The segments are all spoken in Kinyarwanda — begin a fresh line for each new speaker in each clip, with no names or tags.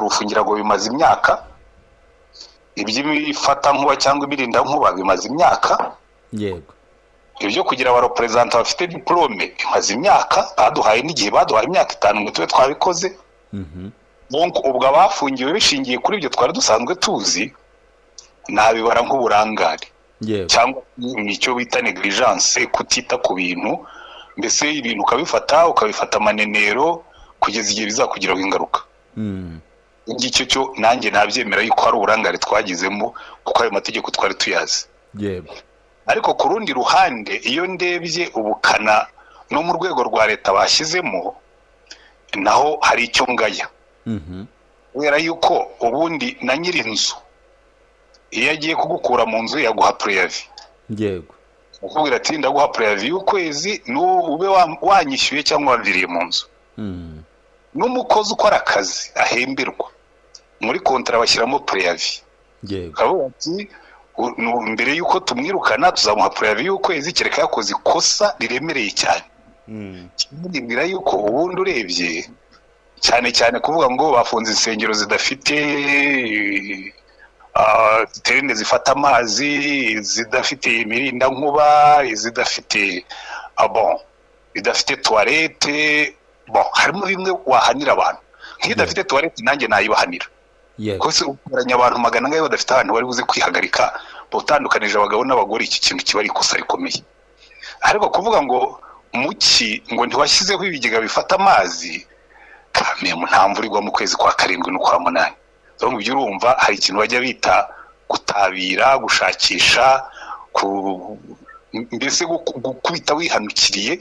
watepurufungira ngo bimaze imyaka, iby'ifata nkuba cyangwa ibirinda nkuba bimaze imyaka,
yego,
ibyo kugira abarepresenta bafite diplome bimaze imyaka, baduhaye n'igihe baduhaye imyaka 5 ngo tube twabikoze. Donc ubwo abafungiwe bishingiye kuri ibyo twari dusanzwe tuzi, nabibara nk'uburangare cyangwa nicyo bita negligence, kutita ku bintu, mbese ibintu ukabifata amanenero kugeza igihe bizakugiraho ingaruka. Ngicyo cyo nanjye nabyemera yuko hari uburangare twagizemo kuko ayo mategeko twari tuyazi.
Yego.
Ariko ku rundi ruhande iyo ndebye ubukana no mu rwego rwa leta bashyizemo, naho hari icyo ngaya. Kubera yuko ubundi na nyirinzu iyo agiye kugukura mu nzu yaguha preavis.
Yego.
Ukubwira ati ndaguha preavis y'ukwezi n'ube wanyishyuye cyangwa wamviriye mu nzu. N'umukozi ukora akazi ahemberwa muri kontra bashyiramo preavis.
Yego.
Kavuga ati mbere yuko tumwirukana tuzamuha preavis y'ukwezi kereka yakoze ikosa riremereye cyane. Kimbwira yuko ubundi urebye cyane kuvuga ngo bafunze insengero zidafite terine zifata amazi, zidafite imirinda nkuba, zidafite bidafite toilette, harimo bimwe wahanira abantu. Nk'idafite toilette nanjye nayibahanira. Kose ukuranya abantu magana ngaye badafite ahantu bari buze kwihagarika, utandukanije abagabo n'abagore, iki kintu kiba ari ikosa rikomeye. Ariko kuvuga ngo muki ngo ntiwashyizeho ibigega bifata amazi, kame nta mvura igwa mu kwezi kwa 7 no kwa 8. Donc ibyo urumva hari ikintu bajya bita gutabira, gushakisha, mbese gukubita wihanukiriye.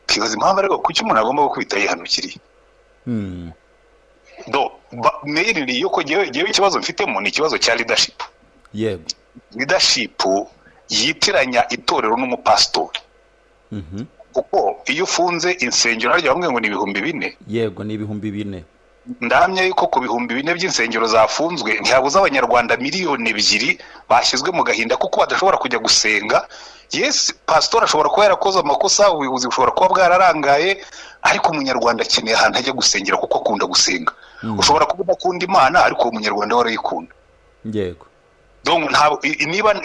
Kibaza impamvu ariko kuki umuntu agomba gukubita yihanukiriye. Mainly yuko jewe ikibazo mfitemo ni ikibazo cya leadership.
Yego.
Leadership yitiranya itorero n'umupastori. Kuko iyo ufunze insengero harya bamwe ngo ni 4,000.
Yego, ni 4,000.
Ndahamya yuko ku 4,000 by'insengero zafunzwe ntihabuza abanyarwanda miliyoni 2 bashyizwe mu gahinda kuko badashobora kujya gusenga. Yes, pastor ashobora kuba yarakoze amakosa, ubuyobozi bushobora kuba bwararangaye, ariko umunyarwanda akeneye ahantu ajya gusengera kuko akunda gusenga. Ushobora kuba udakunda Imana ariko umunyarwanda warayikunda.
Yego.
Donc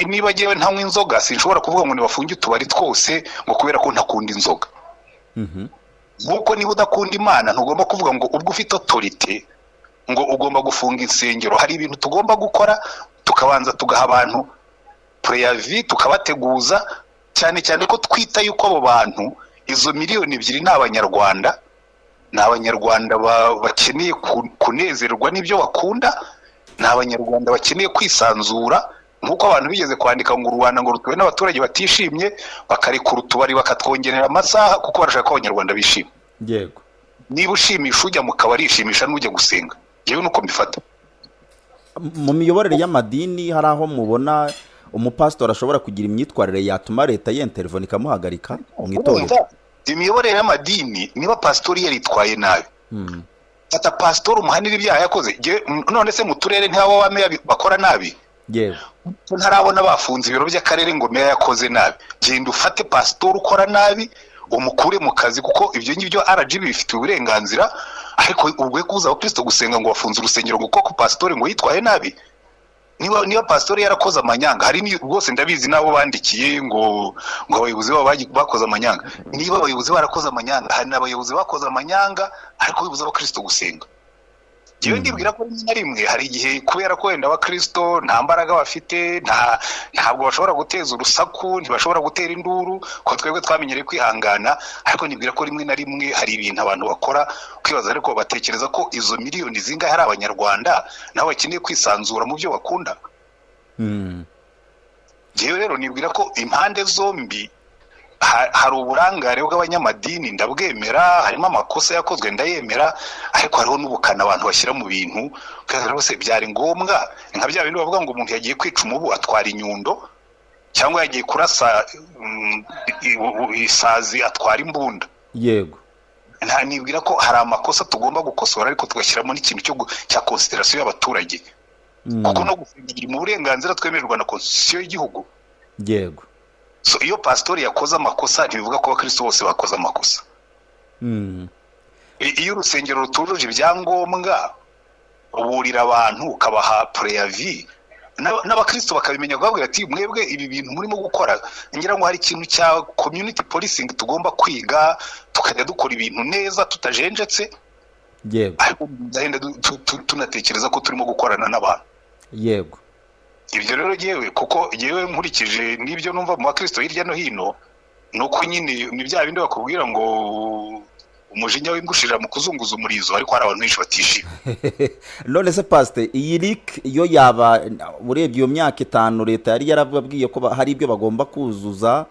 niba jewe ntanywa inzoga sinshobora kuvuga ngo nibafunge utubari twose ngo kubera ko ntakunda inzoga. Nkuko niba udakunda Imana ntugomba kuvuga ngo ubwo ufite autorité ngo ugomba gufunga insengero. Hari ibintu tugomba gukora, tukabanza tugaha abantu preavis, tukabateguza cyane ko twita yuko abo bantu izo miliyoni 2 n'abanyarwanda bakeneye kunezerwa n'ibyo bakunda, n'abanyarwanda bakeneye kwisanzura. Nkuko abantu bigeze kwandika ngo Rwanda ngo rutuwe n'abaturage batishimye, bakarekura utubari bakatwongerera amasaha kuko barashaka ko abanyarwanda bishima.
Yego.
Niba ushimisha ujya mu kabari ishimisha n'ujya gusenga. Yewe nuko mbifata.
Mu miyoborere y'amadini hari aho mubona umupastor ashobora kugira imyitwarire yatuma leta y'intervene ikamuhagarika mu itorero?
Imiyoborere y'amadini niba pastori yaritwaye nabi, ata pastor umuhanira ibyaha yakoze, none se mu turere ntabo bameya bakora nabi?
Yego.
Ntarabona bafunze ibiro by'akarere ngo meya yakoze nabi. Genda ufate pastor ukora nabi umukure mu kazi kuko ibyo ngibyo RGB bifite uburenganzira. Ariko ubwo kuza abakristo gusenga ngo bafunze urusengero ngo koko pastor ngo yitwaye nabi, niba pastor yarakoze amanyanga, hari ni rwose ndabizi nabo bandikiye ngo abayobozi bakoze amanyanga. Niba abayobozi barakoze amanyanga, hari n'abayobozi bakoze amanyanga ariko bibuza abakristo gusenga. Jewe ndibwira ko rimwe hari igihe kubera ko wenda abakristo nta mbaraga bafite, ntabwo bashobora guteza urusaku, ntibashobora gutera induru, ko twebwe twamenyereye kwihangana. Ariko ndibwira ko rimwe na rimwe hari ibintu abantu bakora kwibaza, ariko batekereza ko izo miliyoni zingahe hari abanyarwanda nabo bakeneye kwisanzura mu byo bakunda. Jewe rero nibwira ko impande zombi hari uburangare bw'abanyamadini, ndabwemera, harimo amakosa yakozwe ndayemera, ariko hariho n'ubukana abantu bashyira mu bintu kandi rwose byari ngombwa. Nka bya bintu bavuga ngo umuntu yagiye kwica umubu atwara inyundo, cyangwa yagiye kurasa isazi atwara imbunda.
Yego.
Nibwira ko hari amakosa tugomba gukosora ariko tugashyiramo n'ikintu cya consideration y'abaturage, kuko no gufungira mu burenganzira twemererwa na constitution y'igihugu.
Yego.
So iyo pastori yakoze amakosa ntibivuga ko abakristo bose bakoze amakosa. Iyo urusengero rutujuje ibyangombwa uburira abantu ukabaha preavis n'abakristo bakabimenya kubabwira ati mwebwe ibi bintu murimo gukora ngira ngo hari ikintu cya community policing tugomba kwiga tukajya dukora ibintu neza tutajenjetse
yego
ariko tunatekereza ko turimo gukorana n'abantu
yego
ibyo rero yewe kuko yewe nkurikije n'ibyo numva mu bakristo hirya no hino nuko nyine ni bya bindi bakubwira ngo umujinya w'ingushira mu kuzunguza umurizo ariko hari abantu benshi batishima.
None se pastor iyi rik iyo yaba urebye iyo myaka 5 leta yari yarababwiye ko hari ibyo bagomba kuzuza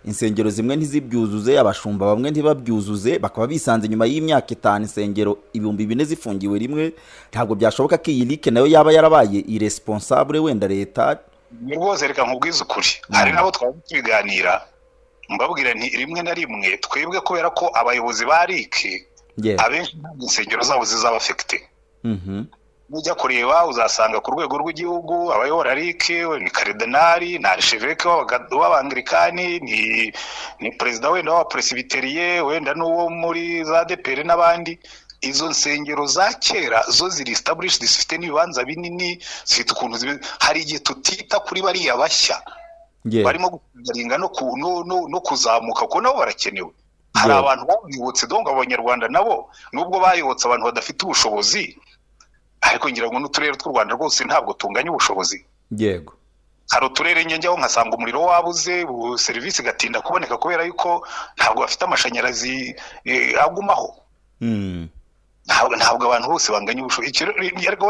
insengero zimwe ntizibyuzuze abashumba bamwe ntibabyuzuze bakaba bisanze nyuma y'imyaka 5 insengero 2000 zifungiwe rimwe ntabwo byashoboka ko iyi rik nayo yaba yarabaye irresponsible wenda leta
rwose reka nkubwize ukuri hari nabo twabiganira mbabwira nti rimwe na rimwe twebwe kubera ko abayobozi barike abenshi insengero zabo zizaba affected nujya kureba uzasanga ku rwego rw'igihugu abayobora rike ni cardinali na archevêque w'abanglikani ni president wenda wa presbyterie wenda n'uwo muri za DPR n'abandi izo nsengero za kera zo ziri established zifite n'ibibanza binini zifite ukuntu hari igihe tutita kuri bariya bashya barimo gugaringa no kuzamuka ko nabo barakenewe hari abantu babibutse donga abanyarwanda nabo nubwo bayobotse abantu badafite ubushobozi ariko ngira ngo n'uturere tw'u Rwanda rwose ntabwo tunganya ubushobozi
yego
hari uturere njyaho nkasanga umuriro wabuze serivisi gatinda kuboneka kubera yuko ntabwo bafite amashanyarazi agumaho ntabwo abantu bose banganya ubushobozi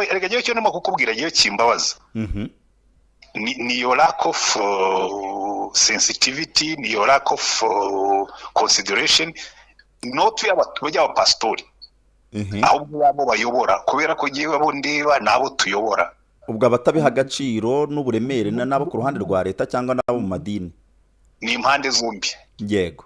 erega giye cyo nimo kukubwira giye kimbabaza ni your lack of sensitivity ni your lack of consideration not y'aba pastori ahubwo babo bayobora kubera ko giye babo ndeba nabo tuyobora
ubwo abatabiha agaciro n'uburemere nabo ku ruhande rwa leta cyangwa nabo mu madini
ni impande zombi
yego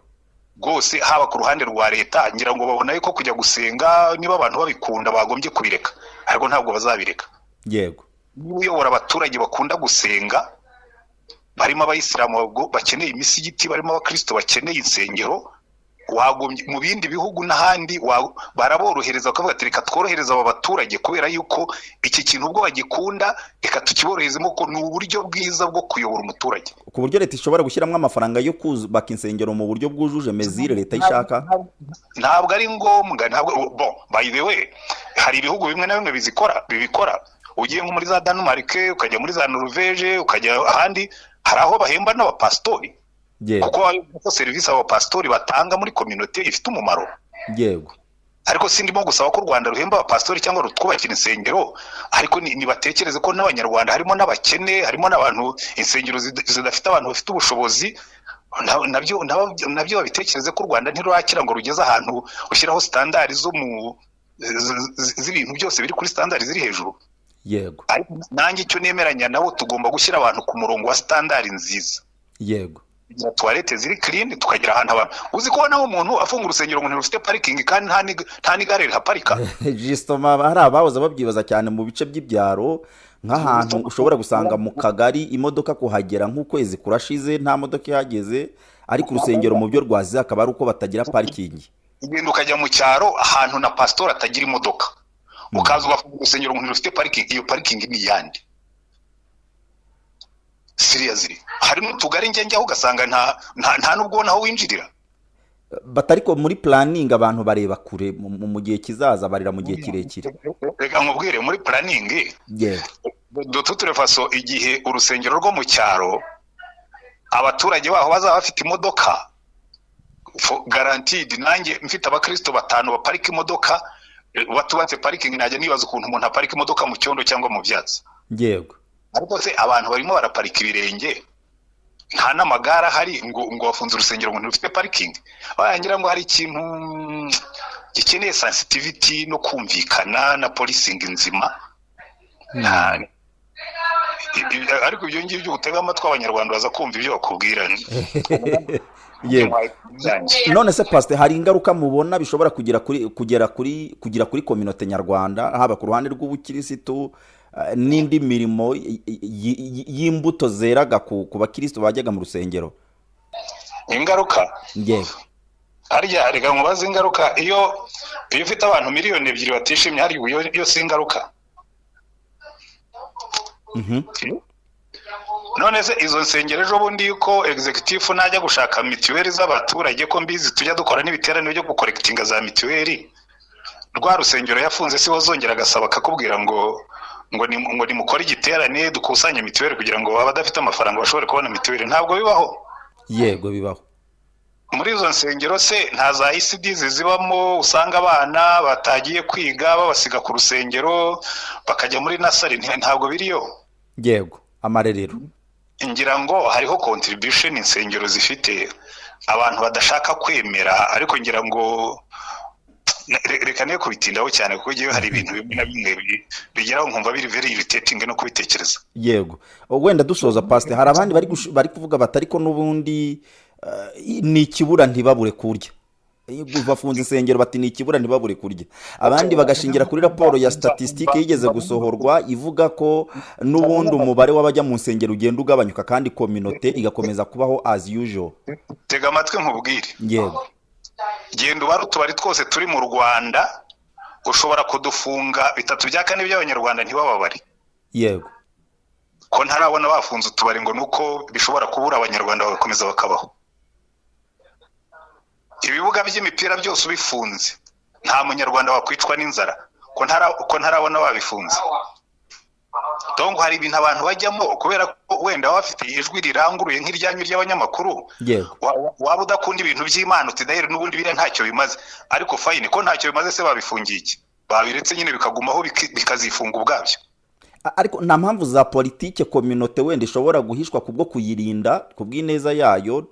rwose haba ku ruhande rwa leta ngira ngo babona yuko kujya gusenga niba abantu babikunda bagombye kubireka ariko ntabwo bazabireka
yego
uyobora abaturage bakunda gusenga barimo abayisilamu bakeneye imisigiti barimo abakristo bakeneye insengero wagombye mu bindi bihugu n'ahandi baraborohereza bakavuga ati reka tworohereza aba baturage kubera yuko iki kintu ubwo bagikunda reka tukiboroherezemo ko ni uburyo bwiza bwo kuyobora umuturage
ku buryo leta ishobora gushyiramo amafaranga yo kubaka insengero mu buryo bwujuje mezire leta ishaka
ntabwo ari ngombwa ntabwo by the way hari ibihugu bimwe na bimwe bibikora ugiye nko muri za Denmark ukajya muri za Norvege ukajya ahandi hari aho bahemba n'abapastori kuko serivisi abo pastori batanga muri community ifite umumaro
yego
ariko sindimo gusaba ko u Rwanda ruhemba abapastori cyangwa rutwubakira insengero ariko nibatekereze ko n'abanyarwanda harimo n'abakene harimo n'abantu insengero zidafite abantu bafite ubushobozi nabyo babitekereze ko u Rwanda ntirurakira ngo rugeze ahantu ushyiraho standard zo mu z'ibintu byose biri kuri standard ziri hejuru
yego
ariko nanjye icyo nemeranya nabo tugomba gushyira abantu ku murongo wa standard nziza
yego
toilette ziri clean tukagira ahantu abantu uzi ko naho umuntu afunga urusengero ngo ntirufite parking kandi nta n'igare rihaparika
justement hari abahoze babyibaza cyane mu bice by'ibyaro nk'ahantu ushobora gusanga mu kagari imodoka kuhagera nk'ukwezi kurashize nta modoka ihageze ariko urusengero mu byo rwazize akaba ari uko batagira parking
ugenda ukajya mu cyaro ahantu na pastor atagira imodoka ukaza ugafunga urusengero ngo ntirufite parking iyo parking ni yandi seriously harimo tugari njye ugasanga nta nubwo naho winjirira
batariko muri planning abantu bareba kure mu gihe kizaza barira mu gihe kirekire
reka nkubwire muri planning dututire faso igihe urusengero rwo mu cyaro abaturage baho bazaba bafite imodoka guaranteed nanjye mfite abakristo 5 baparika imodoka batubatse parking najya nibaza ukuntu umuntu aparika imodoka mu cyondo cyangwa mu byatsi
yego
ariko se abantu barimo baraparika ibirenge nta n'amagara hari ngo bafunze urusengero ngo ntirufite parking barangira ngo hari ikintu gikeneye sensitivity no kumvikana na policing nzima ariko ibyo ngibyo gutega amatwi abanyarwanda baza kumva ibyo bakubwira
none se pastor hari ingaruka mubona bishobora kugera kuri community nyarwanda haba ku ruhande rw'ubukirisitu n'indi mirimo y'imbuto zeraga ku bakristo bajyaga mu rusengero
ingaruka
yego
harya reka mubaze ingaruka iyo ufite abantu 2 miliyoni batishimye hari iyo si ingaruka none se izo nsengero ejo bundi yuko executive najya gushaka mituweli z'abaturage ko mbizi tujya dukora n'ibiterane byo gukorekitinga za mituweli, rwa rusengero yafunze si wazongera agasaba akakubwira ngo nimukore igiterane dukusanye mituweli kugira ngo abadafite amafaranga bashobore kubona mituweli? Ntabwo bibaho.
Yego bibaho.
Muri izo nsengero se nta za ECD zibamo, usanga abana batagiye kwiga babasiga ku rusengero bakajya muri nasari, ntabwo biriyo.
Yego, amarerero.
Ngira ngo hariho contribution insengero zifite abantu badashaka kwemera, ariko ngira ngo reka ne kubitindaho cyane kuko giye hari ibintu bimwe na bimwe bigeraho nkumva biri very irritating no kubitekereza.
Yego, wenda dusoza pastor, hari abandi bari kuvuga batari ko nubundi ni ikibura ntibabure kurya. Bafunze insengero bati ni ikibura ntibabure kurya. Abandi bagashingira kuri raporo ya statistique yigeze gusohorwa ivuga ko n'ubundi umubare w'abajya mu nsengero ugenda ugabanyuka kandi communauté igakomeza kubaho as usual.
Tega amatwi nkubwire.
Yego.
Genda ubara utubari twose turi mu Rwanda, ushobora kudufunga 3 bya 4 by'abanyarwanda ntibababari.
Yego.
Ko ntarabona bafunze utubari ngo nuko bishobora kubura abanyarwanda bagakomeza bakabaho. Ibibuga by'imipira byose ubifunze nta munyarwanda wakwicwa n'inzara, ko ntarabona babifunze. Donc hari ibintu abantu bajyamo kubera ko wenda bafite ijwi riranguruye nk'iryanyu ry'abanyamakuru.
Yego.
Waba udakunda ibintu by'Imana utidahera n'ubundi bire ntacyo bimaze, ariko fine ko ntacyo bimaze se babifungiye iki? Babiretse nyine bikagumaho bikazifunga ubwabyo.
Ariko nta mpamvu za politike communauté wenda ishobora guhishwa kubwo kuyirinda kubw'ineza yayo,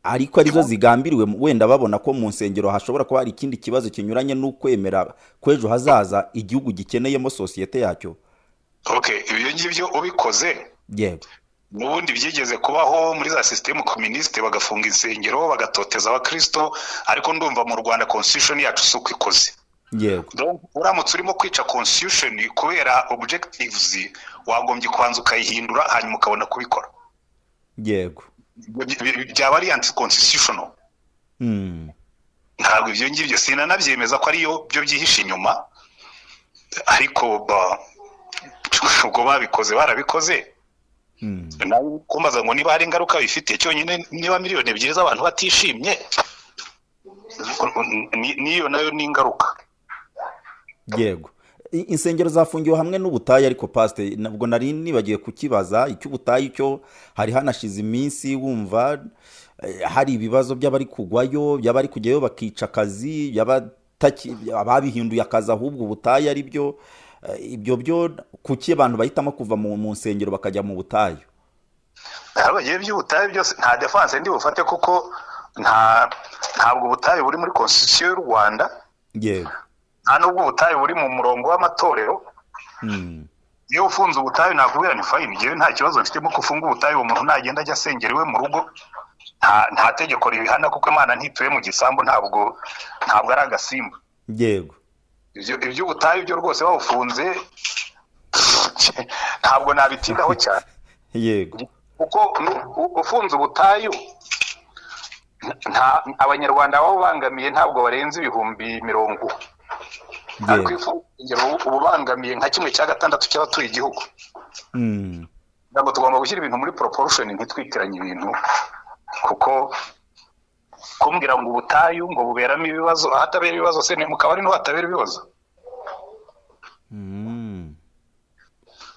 ariko arizo zigambiriwe wenda babona ko mu nsengero hashobora kuba hari ikindi kibazo kinyuranye n'ukwemera kwejo hazaza igihugu gikeneyemo societe yacyo.
Okay, ibyo ngibyo ubikoze.
Yego.
Nubundi byigeze kubaho muri za system communiste bagafunga insengero bagatoteza abakristo, ariko ndumva mu Rwanda constitution yacu suko ikoze.
Yego.
Donc uramutse urimo kwica constitution kubera objectives wagombye kwanza ukayihindura hanyuma ukabona kubikora.
Yego.
Byaba ari anti constitutional. Ntabwo ibyo ngibyo sinanabyemeza ko ariyo byo byihishe inyuma, ariko ubwo babikoze barabikoze. Nawe kumbaza ngo niba hari ingaruka bifite, cyonyine niba miliyoni 2 z'abantu batishimye niyo nayo ni ingaruka.
Yego. Insengero zafungiwe hamwe n'ubutayi, ariko pastor nabwo nari nibagiye kukibaza icy'ubutayi cyo hari hanashize iminsi wumva hari ibibazo by'abari kugwayo, by'abari kujyayo bakica akazi, ababihinduye akazi ahubwo ubutayi ari byo. Ibyo byo kuki abantu bahitamo kuva mu nsengero bakajya mu butayu?
Abagiye by'ubutayu byose nta defense ndi bufate kuko ntabwo ubutayu buri muri constitution y'u Rwanda.
Yego.
Nta nubwo ubutayu buri mu murongo w'amatorero. Iyo ufunze ubutayu nakubwira ni fine, ngewe nta kibazo mfitemo kufunga ubutayu, umuntu nagenda ajya asengera iwe mu rugo, nta tegeko ribihana kuko Imana ntituye mu gisambu, ntabwo ari agasimba.
Yego.
Ibyo ubutayu byo rwose bawufunze ntabwo nabitindaho cyane.
Yego.
Kuko ufunze ubutayu abanyarwanda babo bangamiye ntabwo barenze 10,000. Ariko ubu bangamiye nka 1/6 cy'abatuye igihugu. Ntabwo tugomba gushyira ibintu muri proportion, ntitwitiranye ibintu, kuko kumbwira ngo ubutayu ngo buberamo ibibazo, ahatabera ibibazo se mu kabari no hatabera ibibazo.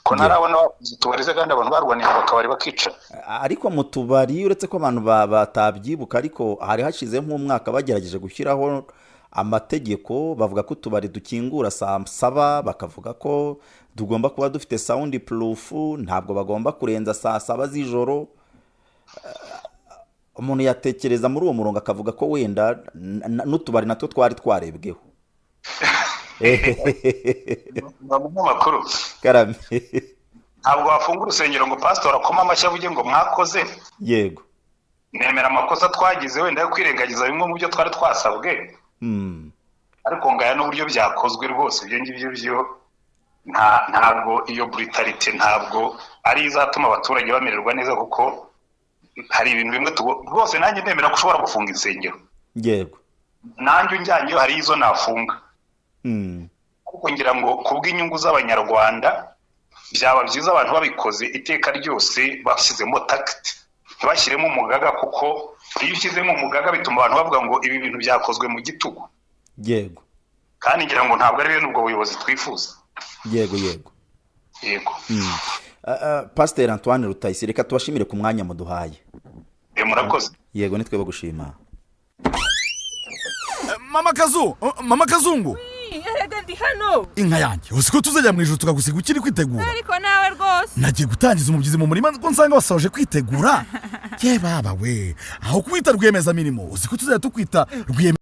Ko narabona tubarize kandi abantu barwanira bakabari bakica.
Ariko mu tubari uretse ko abantu batabyibuka, ariko hari hashize nk'umwaka bagerageje gushyiraho amategeko, bavuga ko utubari dukingura saa 7, bakavuga ko tugomba kuba dufite sound proof, ntabwo bagomba kurenza saa 7 z'ijoro. Umuntu yatekereza muri uwo murongo akavuga ko wenda n'utubari natwo twari twarebweho.
Makuru
Karame.
Ntabwo wafunga urusengero ngo pastor akoma amashyi avuge ngo mwakoze.
Yego.
Nemera amakosa twagize wenda yo kwirengagiza bimwe mu byo twari twasabwe. Ariko ngaya n'uburyo byakozwe rwose ibyo ngibyo byo ntabwo iyo brutality ntabwo ari izatuma abaturage bamererwa neza, kuko hari ibintu bimwe rwose nanjye nemera ko ushobora gufunga insengero.
Yego.
Nanjye unjyanye hari izo nafunga. Kuko ngira ngo kubw'inyungu z'abanyarwanda byaba byiza abantu babikoze iteka ryose bashyizemo takiti ntibashyiremo umugaga, kuko iyo ushyizemo umugaga bituma abantu bavuga ngo ibi bintu byakozwe mu gitugu.
Yego.
Kandi ngira ngo ntabwo ari bene ubwo buyobozi twifuza.
Yego. Pasiteri Antoine Rutayisire, reka tubashimire ku mwanya muduhaye.
Murakoze.
Yego, nitwe bagushima.
Mama Kazungu.
Erega ndi hano.
Inka yanjye uziko tuzajya mu ijuru tukagusiga ukiri kwitegura.
Ariko nawe rwose
nagiye gutangiza umubyizi mu murima ko nsanga wasoje kwitegura. Ye baba we, aho kwita rwiyemeza mirimo uziko tuzajya tukwita rwiyemeza